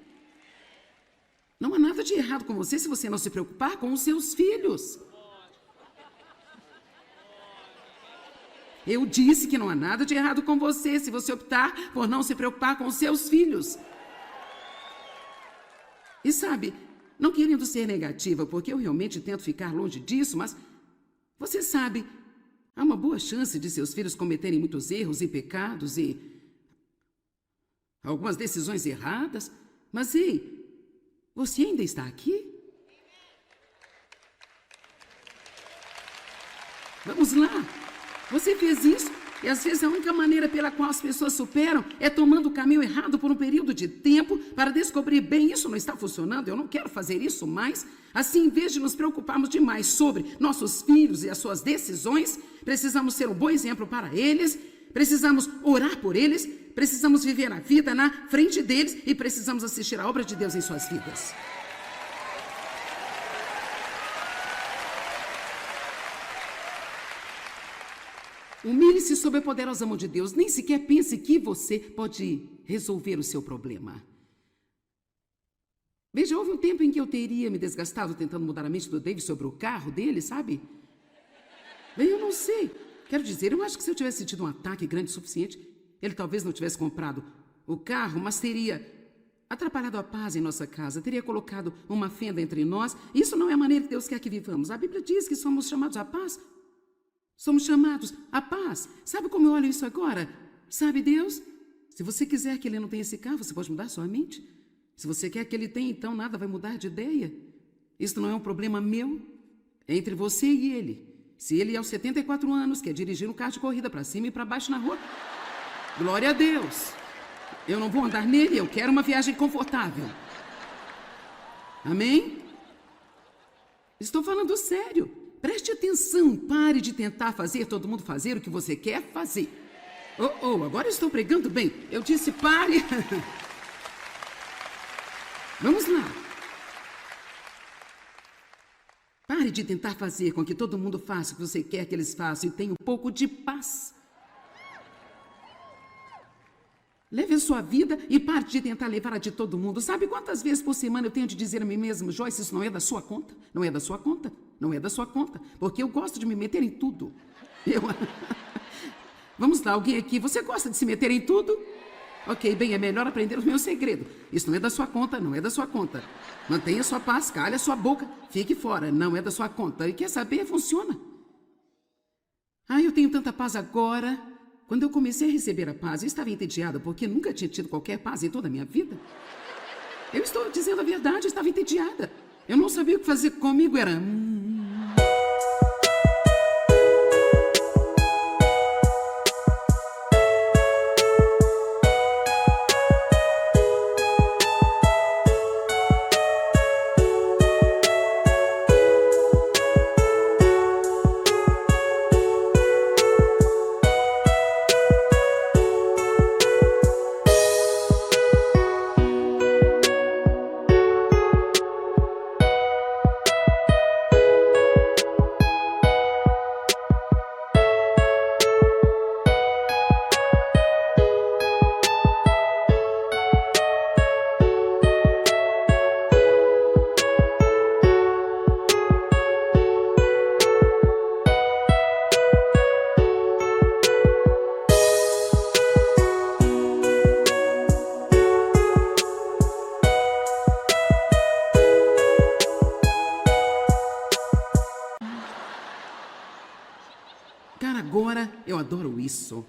Não há nada de errado com você se você não se preocupar com os seus filhos. Eu disse que não há nada de errado com você se você optar por não se preocupar com os seus filhos. E sabe, não querendo ser negativa, porque eu realmente tento ficar longe disso, mas você sabe, há uma boa chance de seus filhos cometerem muitos erros e pecados e algumas decisões erradas. Mas ei, você ainda está aqui? Vamos lá. Você fez isso e às vezes a única maneira pela qual as pessoas superam é tomando o caminho errado por um período de tempo para descobrir, bem, isso não está funcionando, eu não quero fazer isso mais. Assim, em vez de nos preocuparmos demais sobre nossos filhos e as suas decisões, precisamos ser um bom exemplo para eles, precisamos orar por eles, precisamos viver a vida na frente deles e precisamos assistir a obra de Deus em suas vidas. Humilhe-se sob a poderosa mão de Deus. Nem sequer pense que você pode resolver o seu problema. Veja, houve um tempo em que eu teria me desgastado tentando mudar a mente do David sobre o carro dele, sabe? Bem, eu não sei. Quero dizer, eu acho que se eu tivesse tido um ataque grande o suficiente, ele talvez não tivesse comprado o carro, mas teria atrapalhado a paz em nossa casa, teria colocado uma fenda entre nós. Isso não é a maneira que Deus quer que vivamos. A Bíblia diz que somos chamados à paz. Somos chamados à paz. Sabe como eu olho isso agora? Sabe, Deus? Se você quiser que ele não tenha esse carro, você pode mudar sua mente. Se você quer que ele tenha, então nada vai mudar de ideia. Isso não é um problema meu. É entre você e ele. Se ele, aos 74 anos, quer dirigir um carro de corrida para cima e para baixo na rua, glória a Deus. Eu não vou andar nele, eu quero uma viagem confortável. Amém? Estou falando sério. Preste atenção, pare de tentar fazer todo mundo fazer o que você quer fazer. Agora eu estou pregando bem. Eu disse pare. Vamos lá. Pare de tentar fazer com que todo mundo faça o que você quer que eles façam e tenha um pouco de paz. Leve a sua vida e pare de tentar levar a de todo mundo. Sabe quantas vezes por semana eu tenho de dizer a mim mesmo, Joyce, isso não é da sua conta, não é da sua conta, não é da sua conta, porque eu gosto de me meter em tudo. Vamos lá, alguém aqui, você gosta de se meter em tudo? Ok, bem, é melhor aprender o meu segredo. Isso não é da sua conta, não é da sua conta. Mantenha sua paz, calhe a sua boca, fique fora, não é da sua conta. E quer saber? Funciona. Eu tenho tanta paz agora. Quando eu comecei a receber a paz, eu estava entediada, porque nunca tinha tido qualquer paz em toda a minha vida. Eu estou dizendo a verdade, eu estava entediada. Eu não sabia o que fazer comigo, era... Cara, agora eu adoro isso.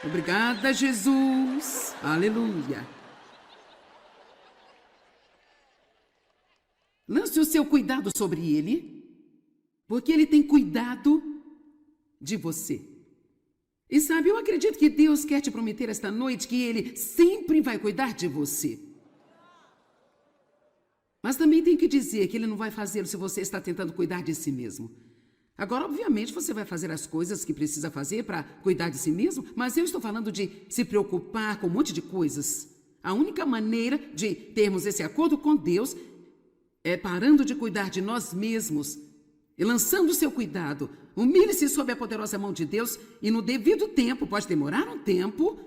Obrigada, Jesus. Aleluia. Lance o seu cuidado sobre ele, porque ele tem cuidado de você. E sabe, eu acredito que Deus quer te prometer esta noite que ele sempre vai cuidar de você. Mas também tem que dizer que ele não vai fazê-lo se você está tentando cuidar de si mesmo. Agora, obviamente, você vai fazer as coisas que precisa fazer para cuidar de si mesmo, mas eu estou falando de se preocupar com um monte de coisas. A única maneira de termos esse acordo com Deus é parando de cuidar de nós mesmos e lançando o seu cuidado. Humilhe-se sob a poderosa mão de Deus e no devido tempo, pode demorar um tempo.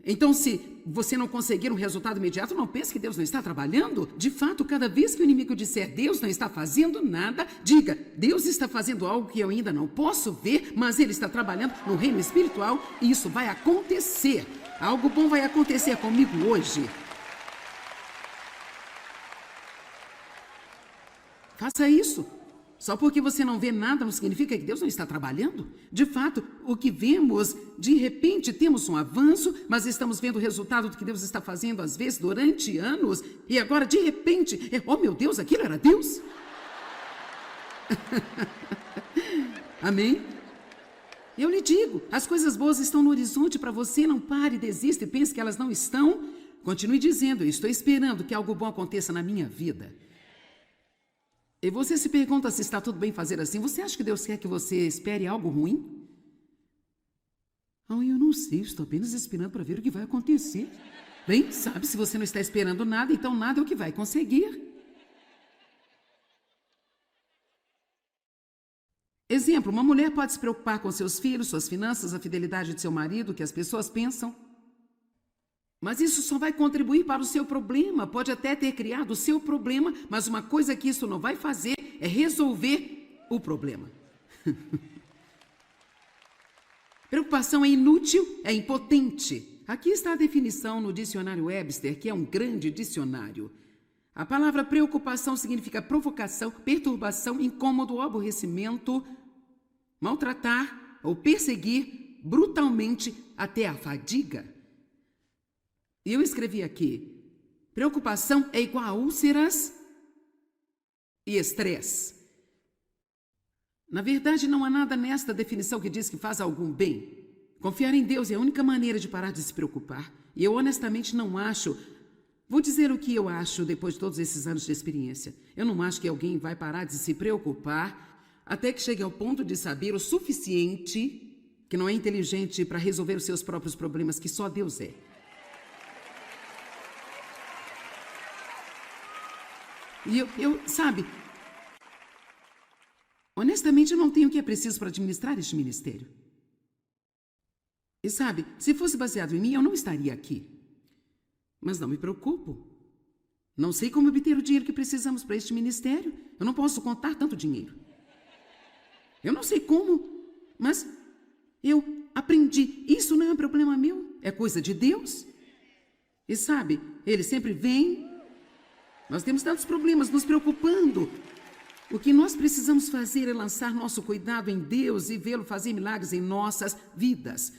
Então, se você não conseguir um resultado imediato, não pense que Deus não está trabalhando. De fato, cada vez que o inimigo disser Deus não está fazendo nada, diga, Deus está fazendo algo que eu ainda não posso ver, mas Ele está trabalhando no reino espiritual e isso vai acontecer. Algo bom vai acontecer comigo hoje. Faça isso. Só porque você não vê nada não significa que Deus não está trabalhando. De fato, o que vemos, de repente temos um avanço, mas estamos vendo o resultado do que Deus está fazendo, às vezes, durante anos, e agora, de repente, oh meu Deus, aquilo era Deus? Amém? Eu lhe digo, as coisas boas estão no horizonte para você, não pare, desista e pense que elas não estão. Continue dizendo, eu estou esperando que algo bom aconteça na minha vida. E você se pergunta se está tudo bem fazer assim. Você acha que Deus quer que você espere algo ruim? Eu não sei, estou apenas esperando para ver o que vai acontecer. Bem, sabe, se você não está esperando nada, então nada é o que vai conseguir. Exemplo, uma mulher pode se preocupar com seus filhos, suas finanças, a fidelidade de seu marido, o que as pessoas pensam. Mas isso só vai contribuir para o seu problema. Pode até ter criado o seu problema, mas uma coisa que isso não vai fazer é resolver o problema. Preocupação é inútil, é impotente. Aqui está a definição no dicionário Webster, que é um grande dicionário. A palavra preocupação significa provocação, perturbação, incômodo, aborrecimento, maltratar ou perseguir brutalmente até a fadiga. E eu escrevi aqui, preocupação é igual a úlceras e estresse. Na verdade, não há nada nesta definição que diz que faz algum bem. Confiar em Deus é a única maneira de parar de se preocupar. E eu honestamente não acho, vou dizer o que eu acho depois de todos esses anos de experiência. Eu não acho que alguém vai parar de se preocupar até que chegue ao ponto de saber o suficiente que não é inteligente para resolver os seus próprios problemas, que só Deus é. E sabe, honestamente eu não tenho o que é preciso para administrar este ministério. E sabe, se fosse baseado em mim, eu não estaria aqui. Mas não me preocupo. Não sei como obter o dinheiro que precisamos para este ministério. Eu não posso contar tanto dinheiro. Eu não sei como, mas eu aprendi. Isso não é um problema meu, é coisa de Deus. E sabe, Ele sempre vem. Nós temos tantos problemas nos preocupando. O que nós precisamos fazer é lançar nosso cuidado em Deus e vê-lo fazer milagres em nossas vidas.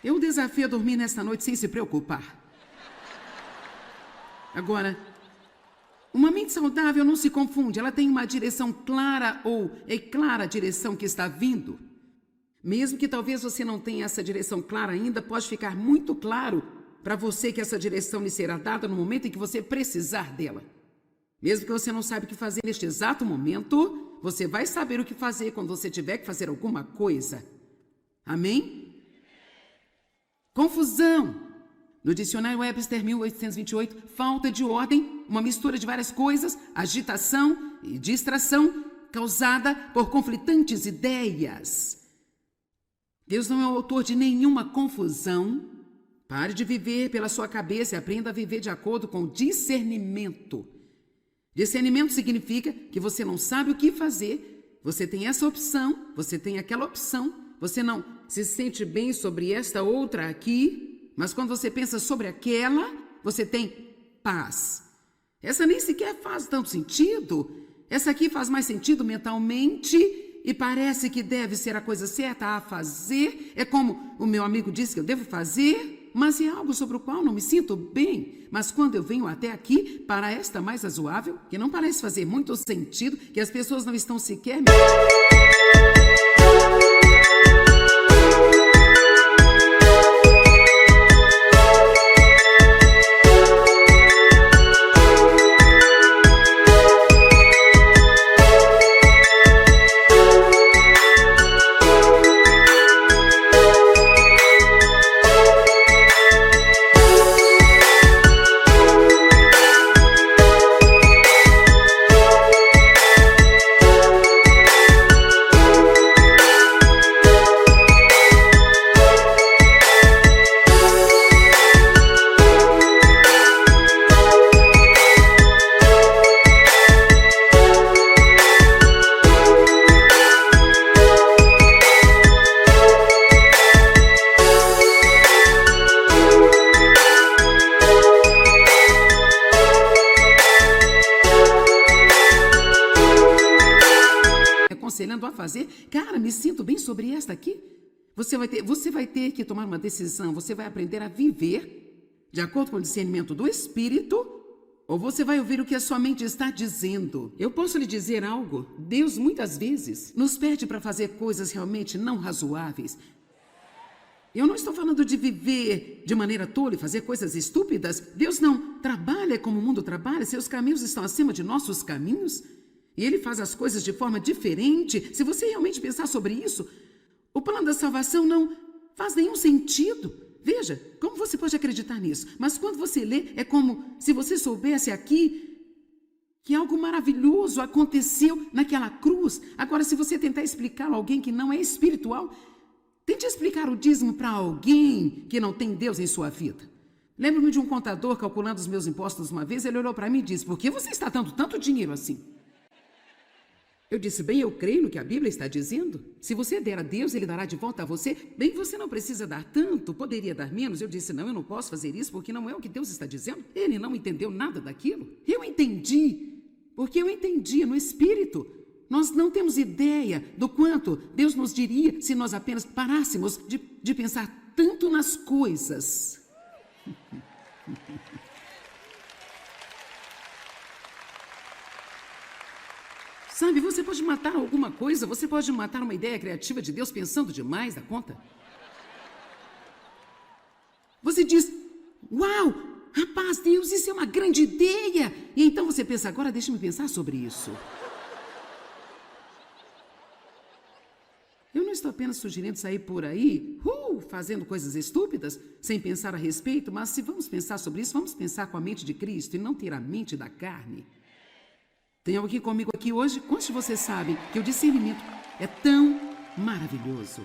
Eu desafio a dormir nesta noite sem se preocupar. Agora, uma mente saudável não se confunde. Ela tem uma direção clara ou é clara a direção que está vindo. Mesmo que talvez você não tenha essa direção clara ainda, pode ficar muito claro para você que essa direção lhe será dada no momento em que você precisar dela. Mesmo que você não saiba o que fazer neste exato momento, você vai saber o que fazer quando você tiver que fazer alguma coisa. Amém? Confusão. No dicionário Webster 1828, falta de ordem, uma mistura de várias coisas, agitação e distração causada por conflitantes ideias. Deus não é o autor de nenhuma confusão. Pare de viver pela sua cabeça e aprenda a viver de acordo com discernimento. Discernimento significa que você não sabe o que fazer, você tem essa opção, você tem aquela opção, você não se sente bem sobre esta outra aqui, mas quando você pensa sobre aquela, você tem paz. Essa nem sequer faz tanto sentido, essa aqui faz mais sentido mentalmente e parece que deve ser a coisa certa a fazer, é como o meu amigo disse que eu devo fazer, mas é algo sobre o qual não me sinto bem. Mas quando eu venho até aqui, para esta mais razoável, que não parece fazer muito sentido, que as pessoas não estão sequer me... aconselhando a fazer, cara, me sinto bem sobre esta aqui. Você vai ter que tomar uma decisão, você vai aprender a viver de acordo com o discernimento do Espírito, ou você vai ouvir o que a sua mente está dizendo. Eu posso lhe dizer algo, Deus muitas vezes nos pede para fazer coisas realmente não razoáveis. Eu não estou falando de viver de maneira tola e fazer coisas estúpidas. Deus não trabalha como o mundo trabalha, seus caminhos estão acima de nossos caminhos. E Ele faz as coisas de forma diferente. Se você realmente pensar sobre isso, o plano da salvação não faz nenhum sentido. Veja, como você pode acreditar nisso? Mas quando você lê, é como se você soubesse aqui que algo maravilhoso aconteceu naquela cruz. Agora, se você tentar explicar a alguém que não é espiritual, tente explicar o dízimo para alguém que não tem Deus em sua vida. Lembro-me de um contador calculando os meus impostos uma vez. Ele olhou para mim e disse: por que você está dando tanto dinheiro assim? Eu disse: bem, eu creio no que a Bíblia está dizendo. Se você der a Deus, Ele dará de volta a você. Bem, você não precisa dar tanto, poderia dar menos. Eu disse: não, eu não posso fazer isso, porque não é o que Deus está dizendo. Ele não entendeu nada daquilo. Eu entendi, porque eu entendi no Espírito. Nós não temos ideia do quanto Deus nos diria se nós apenas parássemos de pensar tanto nas coisas. Sabe, você pode matar alguma coisa, você pode matar uma ideia criativa de Deus pensando demais da conta. Você diz: uau, rapaz, Deus, isso é uma grande ideia. E então você pensa: agora deixa-me pensar sobre isso. Eu não estou apenas sugerindo sair por aí, fazendo coisas estúpidas, sem pensar a respeito, mas se vamos pensar sobre isso, vamos pensar com a mente de Cristo e não ter a mente da carne. Tem alguém comigo aqui hoje? Quantos de vocês sabem que o discernimento é tão maravilhoso?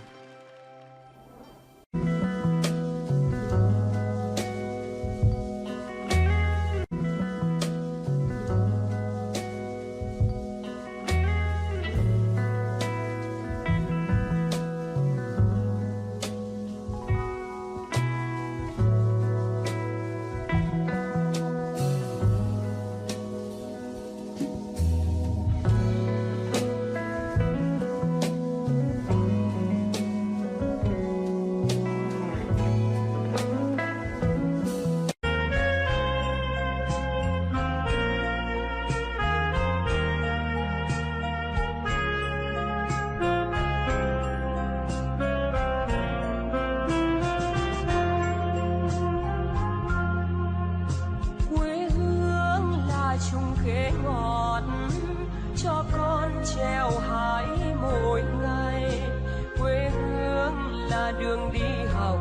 đường đi học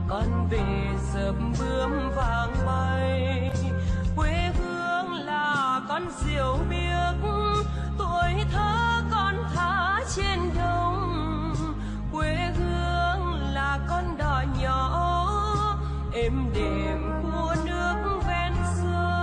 con về dập bướm vàng bay. Quê hương là con diều biếc tuổi thơ con thả trên đồng. Quê hương là con đò nhỏ êm đềm của nước ven sông.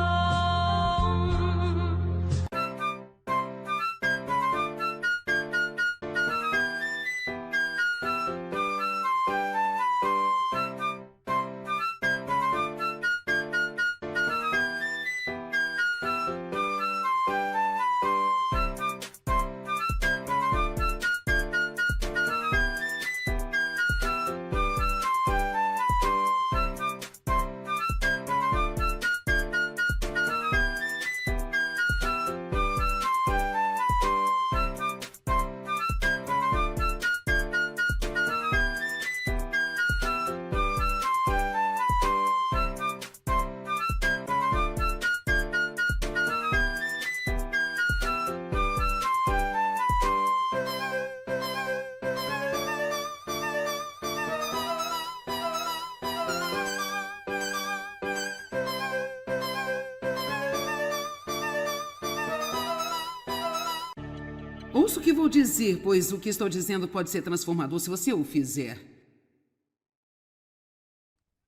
Ouça o que vou dizer, pois o que estou dizendo pode ser transformador se você o fizer.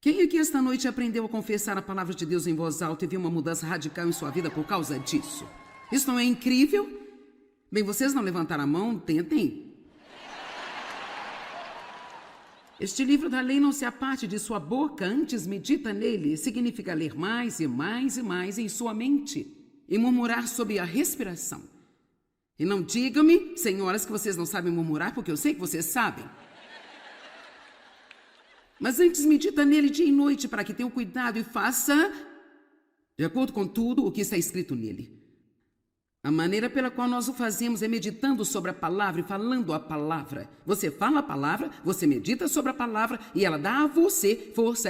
Quem aqui esta noite aprendeu a confessar a palavra de Deus em voz alta e viu uma mudança radical em sua vida por causa disso? Isso não é incrível? Bem, vocês não levantaram a mão, tentem. Este livro da lei não se aparte de sua boca, antes medita nele. Significa ler mais e mais e mais em sua mente e murmurar sobre a respiração. E não digam-me, senhoras, que vocês não sabem murmurar, porque eu sei que vocês sabem. Mas antes medita nele dia e noite para que tenham cuidado e faça de acordo com tudo o que está escrito nele. A maneira pela qual nós o fazemos é meditando sobre a palavra e falando a palavra. Você fala a palavra, você medita sobre a palavra e ela dá a você força